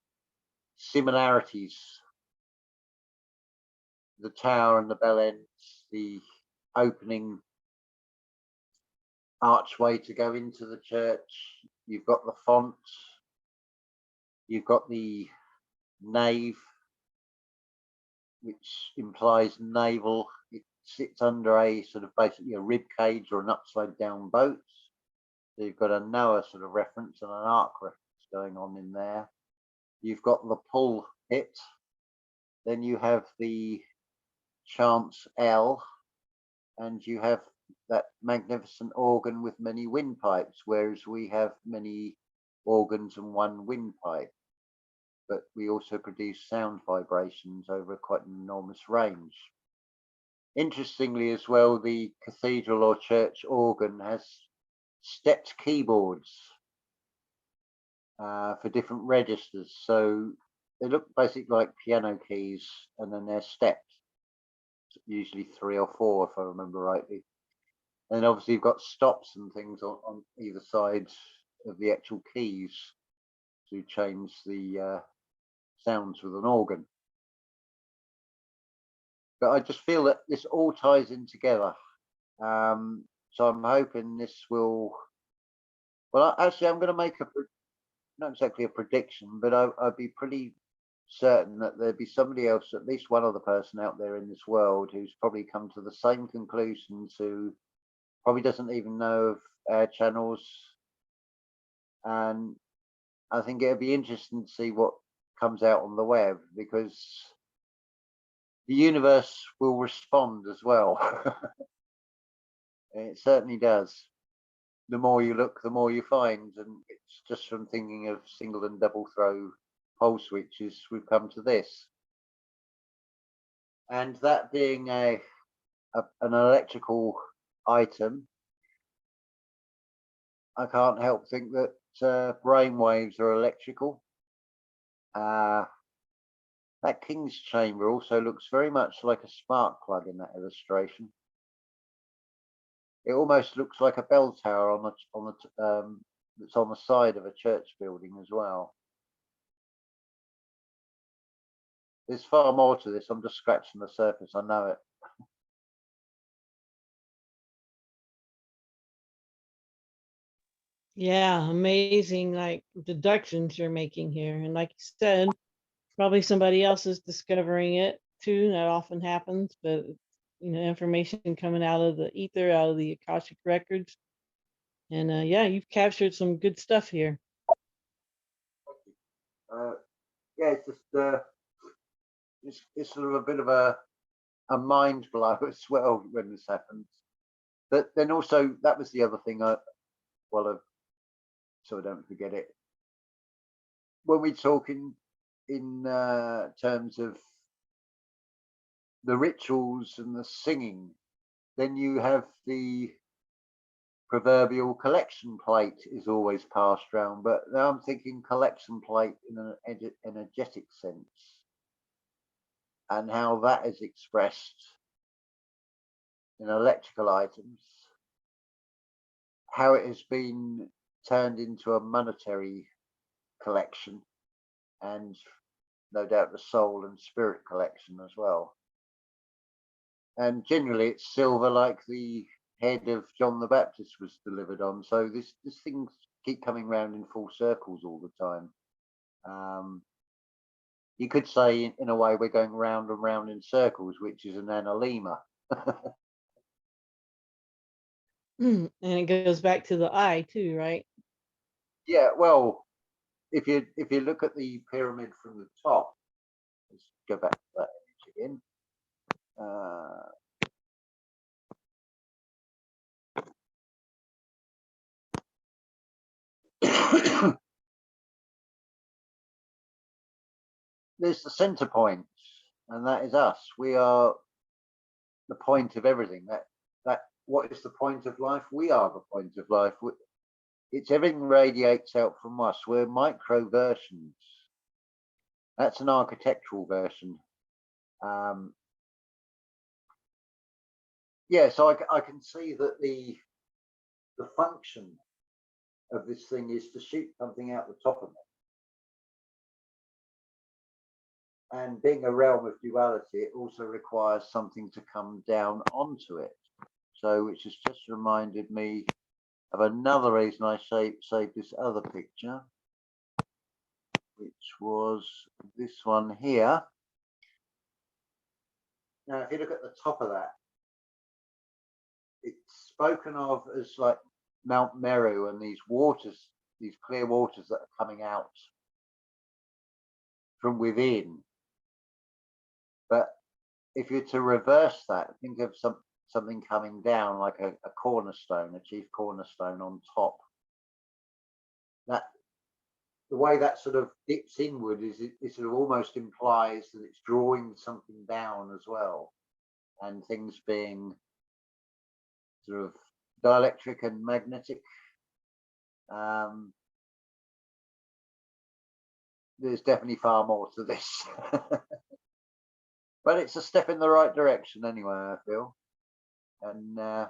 similarities. The tower and the bell ends, the opening archway to go into the church, you've got the font, you've got the nave, which implies navel. It sits under a sort of basically a rib cage or an upside down boat. So you've got a Noah sort of reference and an ark reference going on in there. You've got the pull pit. Then you have the chance L, and you have that magnificent organ with many windpipes, whereas we have many organs and one windpipe. But we also produce sound vibrations over quite an enormous range. Interestingly as well, the cathedral or church organ has stepped keyboards for different registers. So they look basically like piano keys, and then they're stepped, usually 3 or 4 if I remember rightly. And obviously you've got stops and things on either side of the actual keys to change the sounds with an organ. But I just feel that this all ties in together. So I'm hoping this will, well, actually I'm going to make not exactly a prediction, but I'd be pretty certain that there'd be somebody else, at least one other person out there in this world, who's probably come to the same conclusions, who probably doesn't even know of air channels. And I think it'd be interesting to see what comes out on the web, because the universe will respond as well. It certainly does. The more you look, the more you find, and it's just from thinking of single and double throw pole switches, we've come to this. And that being an electrical item, I can't help think that brain waves are electrical. That King's chamber also looks very much like a spark plug in that illustration. It almost looks like a bell tower on that's on the side of a church building as well. There's far more to this. I'm just scratching the surface. I know it. Yeah, amazing, like deductions you're making here. And like you said, Probably somebody else is discovering it too. That often happens, but information coming out of the ether, out of the Akashic records, and yeah, you've captured some good stuff here. Yeah, it's just it's sort of a bit of a mind blow as well when this happens. But then also that was the other thing. So I don't forget it. When we talk in terms of the rituals and the singing, then you have the proverbial collection plate is always passed around. But now I'm thinking collection plate in an energetic sense, and how that is expressed in electrical items, how it has been turned into a monetary collection, and no doubt the soul and spirit collection as well. And generally it's silver, like the head of John the Baptist was delivered on. So this things keep coming round in full circles all the time. You could say in a way we're going round and round in circles, which is an analema. And it goes back to the eye too, right? Yeah, well, if you look at the pyramid from the top, let's go back to that image again. There's the center point, and that is us. We are the point of everything. That what is the point of life? We are the point of life. It's everything radiates out from us. We're micro versions. That's an architectural version. Yeah, so I can see that the function of this thing is to shoot something out the top of it. And being a realm of duality, it also requires something to come down onto it. So, which has just reminded me of another reason I saved this other picture, which was this one here. Now, if you look at the top of that, it's spoken of as like Mount Meru and these waters, these clear waters that are coming out from within. But if you're to reverse that, think of something coming down like a cornerstone, a chief cornerstone on top. That the way that sort of dips inward is it sort of almost implies that it's drawing something down as well, and things being sort of dielectric and magnetic. There's definitely far more to this. But it's a step in the right direction anyway, I feel. And I'm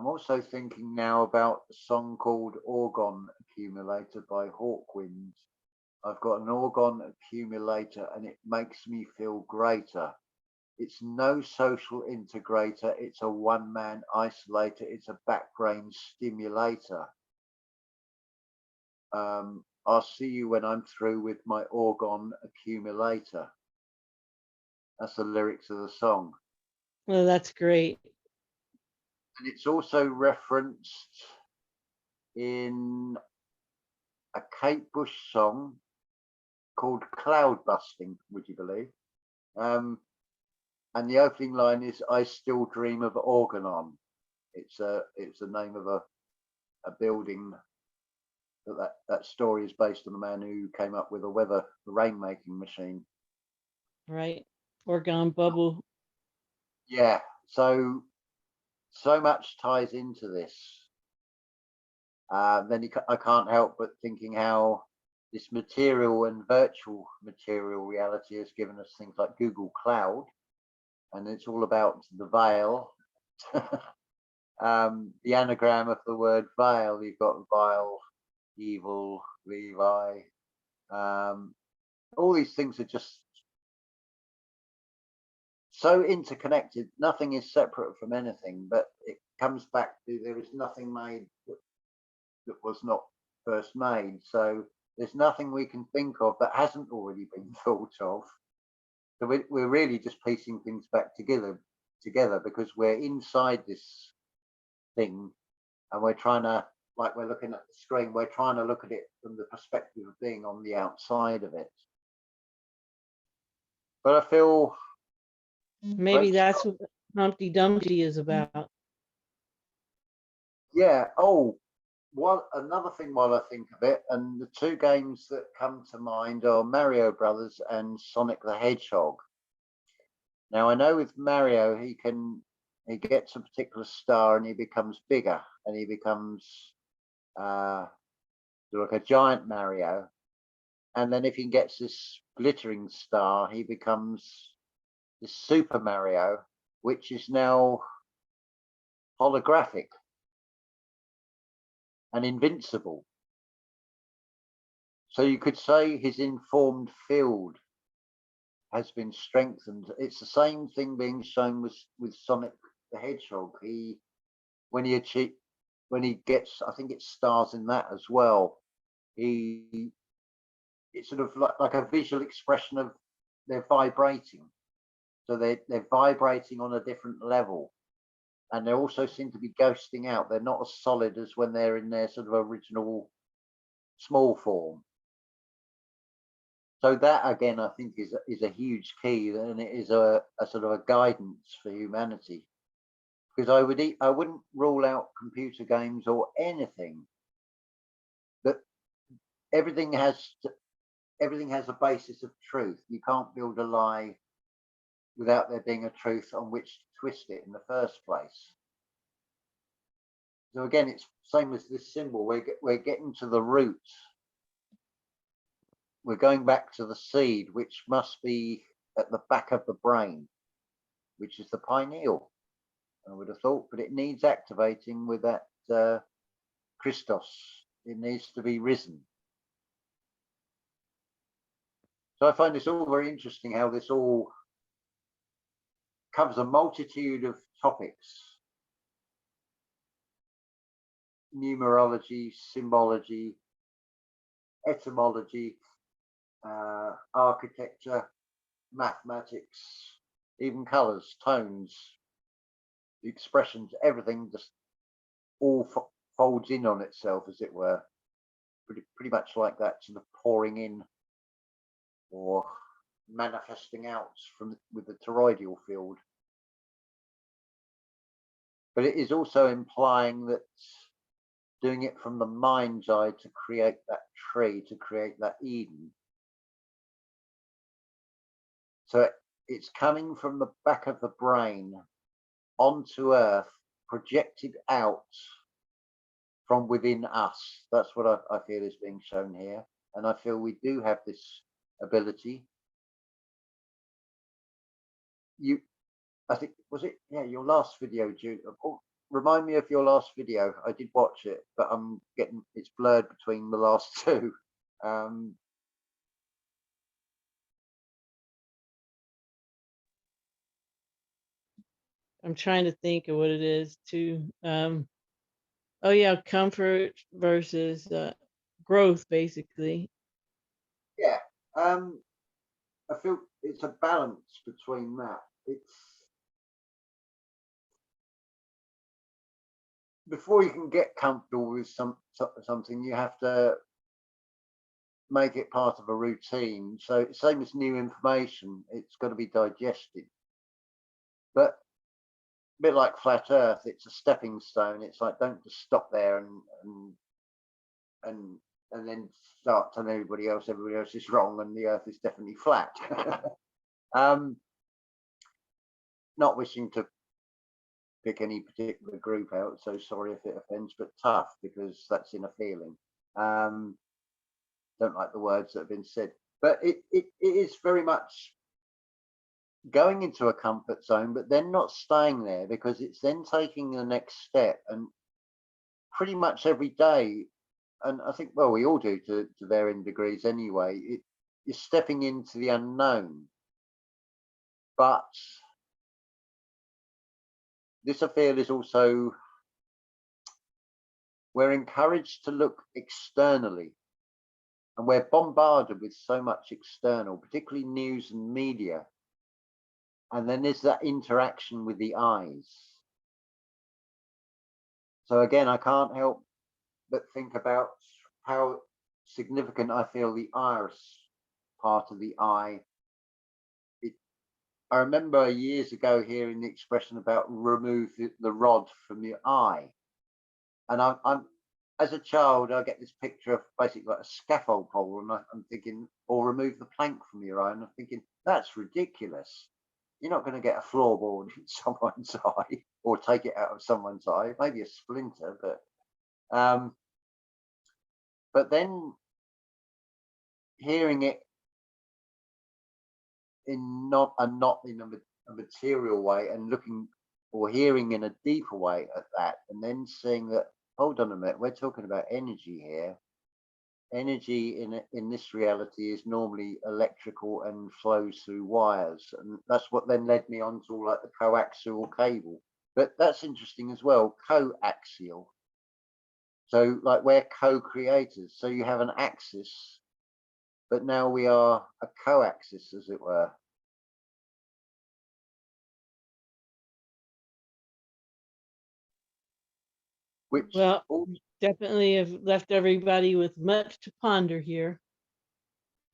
also thinking now about a song called Orgon Accumulator by Hawkwind. I've got an orgon accumulator and it makes me feel greater. It's no social integrator. It's a one-man isolator. It's a back brain stimulator. I'll see you when I'm through with my orgon accumulator. That's the lyrics of the song. Well, that's great. And it's also referenced in a Kate Bush song called Cloud Busting, would you believe? And the opening line is, "I still dream of Organon." It's the name of a building that story is based on the man who came up with the rainmaking machine. Right. Orgon bubble. Yeah. So much ties into this. Then I can't help but thinking how this material and virtual material reality has given us things like Google Cloud, and it's all about the veil. The anagram of the word veil, you've got vile, evil, Levi. All these things are just so interconnected. Nothing is separate from anything, but it comes back to there is nothing made that was not first made. So There's nothing we can think of that hasn't already been thought of. So we're really just piecing things back together because we're inside this thing, and we're trying to, like we're looking at the screen, we're trying to look at it from the perspective of being on the outside of it. But I feel Maybe that's what Humpty Dumpty is about. yeah. Oh, another thing while I think of it, and the two games that come to mind are Mario Brothers and Sonic the Hedgehog. Now I know with Mario he gets a particular star and he becomes bigger and he becomes like a giant Mario, and then if he gets this glittering star he becomes this Super Mario, which is now holographic and invincible. So you could say his informed field has been strengthened. It's the same thing being shown with Sonic the Hedgehog. When he gets, I think it stars in that as well. It's sort of like a visual expression of they're vibrating. So they're vibrating on a different level. And they also seem to be ghosting out. They're not as solid as when they're in their sort of original small form. So that again, I think is a huge key, and it is a sort of a guidance for humanity. Because I wouldn't rule out computer games or anything. That everything has a basis of truth. You can't build a lie without there being a truth on which to twist it in the first place. So again, it's same as this symbol. We're getting to the root. We're going back to the seed, which must be at the back of the brain, which is the pineal, I would have thought, but it needs activating with that Christos. It needs to be risen. So I find this all very interesting, how this all covers a multitude of topics: numerology, symbology, etymology, architecture, mathematics, even colors, tones, expressions, everything just all folds in on itself, as it were, pretty much like that sort of pouring in or manifesting out with the toroidal field. But it is also implying that doing it from the mind's eye to create that tree, to create that Eden. So it's coming from the back of the brain onto earth, projected out from within us. That's what I feel is being shown here. And I feel we do have this ability. I think, was it, yeah, your last video, Jude? Remind me of your last video. I did watch it, but it's blurred between the last two. I'm trying to think of what it is too. Oh yeah, comfort versus growth, basically. Yeah, I feel it's a balance between that. It's before you can get comfortable with something, you have to make it part of a routine. So same as new information, it's got to be digested. But a bit like flat Earth, it's a stepping stone. It's like, don't just stop there and then start telling everybody else is wrong and the Earth is definitely flat. Not wishing to pick any particular group out, so sorry if it offends, but tough, because that's in a feeling. Don't like the words that have been said, but it is very much going into a comfort zone, but then not staying there, because it's then taking the next step. And pretty much every day, and I think, well, we all do to varying degrees anyway, is stepping into the unknown. But this, I feel, is also, we're encouraged to look externally And we're bombarded with so much external, particularly news and media. And then there's that interaction with the eyes. So again, I can't help but think about how significant I feel the iris part of the eye. I remember years ago hearing the expression about remove the rod from the eye. And I'm as a child, I get this picture of basically like a scaffold pole, and I'm thinking, or remove the plank from your eye. And I'm thinking, that's ridiculous. You're not going to get a floorboard in someone's eye or take it out of someone's eye, maybe a splinter, but then hearing it in not in a material way, and looking or hearing in a deeper way at that, and then seeing that, hold on a minute, we're talking about energy here. Energy in this reality is normally electrical and flows through wires, and that's what then led me on to all like the coaxial cable. But that's interesting as well, coaxial. So like we're co-creators, so you have an axis, but now we are a coaxis, as it were. Which, Well, definitely have left everybody with much to ponder here.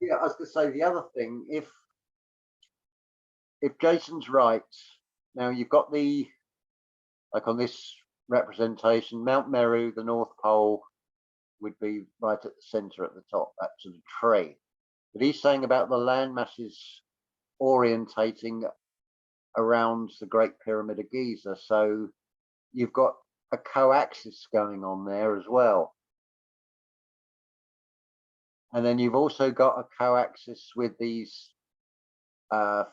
yeah, I was going to say the other thing, if Jason's right, now you've got the, like on this representation, Mount Meru, the North Pole, would be right at the center at the top, that sort of tree. But he's saying about the land masses orientating around the Great Pyramid of Giza. So you've got a coaxis going on there as well. And then you've also got a coaxis with these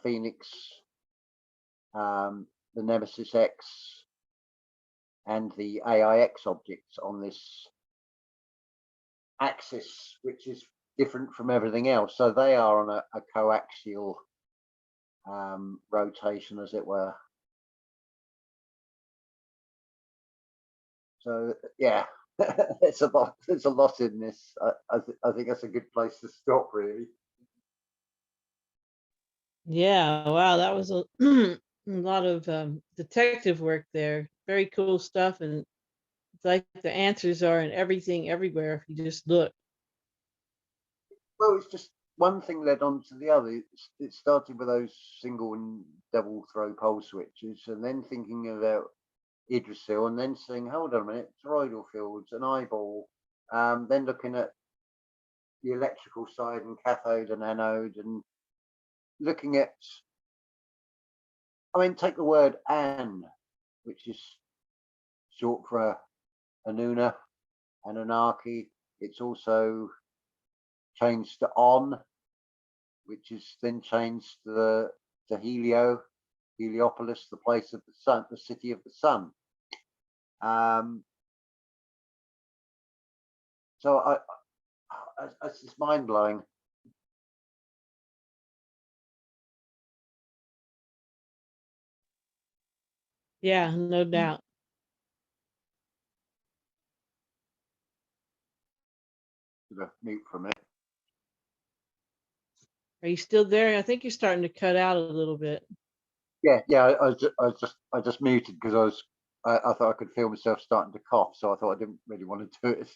Phoenix, the Nemesis X, and the AIX objects on this axis, which is different from everything else. So they are on a coaxial rotation, as it were. So yeah, there's a lot in this. I think that's a good place to stop, really. Yeah, wow, that was a, a lot of detective work there. Very cool stuff, and it's like the answers are in everything, everywhere, if you just look. Well, it's just one thing led on to the other. It started with those single and double throw pole switches, and then thinking about Idrisil, and then saying, hold on a minute, toroidal fields, an eyeball, then looking at the electrical side and cathode and anode, and looking at, I mean, take the word an, which is short for Anuna, Anunnaki. It's also changed to on, which is then changed to Heliopolis, the place of the sun, the city of the sun. So it's just mind blowing. Yeah, no doubt. Mute for a minute. Are you still there? I think you're starting to cut out a little bit. Yeah, I just muted because I thought I could feel myself starting to cough, so I thought I didn't really want to do it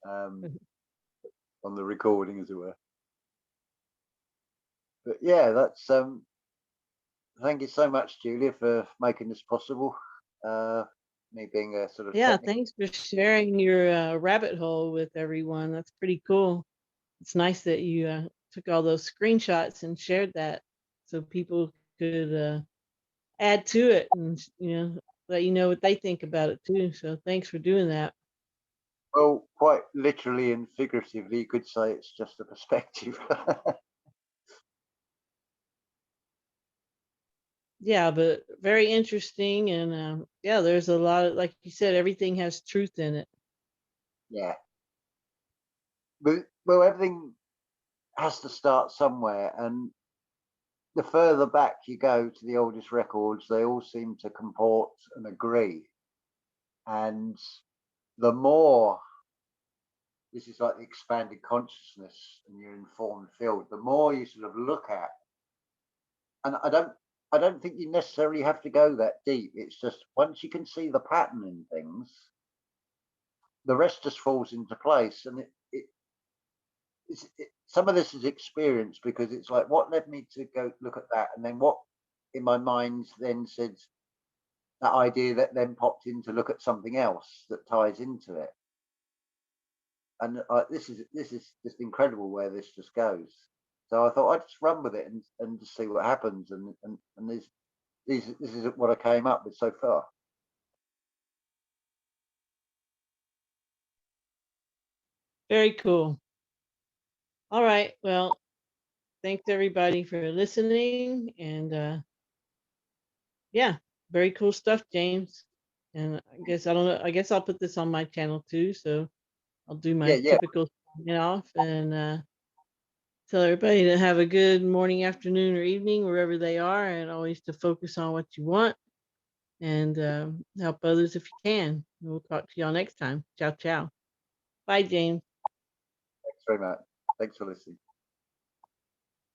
on the recording, as it were. But yeah, that's thank you so much, Julia, for making this possible. Me being a sort of Yeah, thanks for sharing your rabbit hole with everyone. That's pretty cool. It's nice that you took all those screenshots and shared that so people could add to it and let you know what they think about it too. So thanks for doing that. well, quite literally and figuratively, you could say it's just a perspective. Yeah, but very interesting, and yeah, there's a lot of, like you said, everything has truth in it. Yeah. But, well, everything has to start somewhere, and the further back you go to the oldest records, they all seem to comport and agree. And the more this is like the expanded consciousness and your informed field. The more you sort of look at, and I don't think you necessarily have to go that deep. It's just once you can see the pattern in things, the rest just falls into place. And some of this is experience, because it's like, what led me to go look at that, and then what in my mind then said that idea that then popped in to look at something else that ties into it. And this is just incredible where this just goes. So I thought I'd just run with it and just see what happens. And this is what I came up with so far. Very cool. All right. Well, thanks everybody for listening. And yeah, very cool stuff, James. And I guess I don't know. I guess I'll put this on my channel too. So I'll do my Yeah. typical sign off and tell everybody to have a good morning, afternoon, or evening wherever they are, and always to focus on what you want and help others if you can. We'll talk to y'all next time. Ciao, ciao. Bye, James. Thanks very much. Thanks for listening.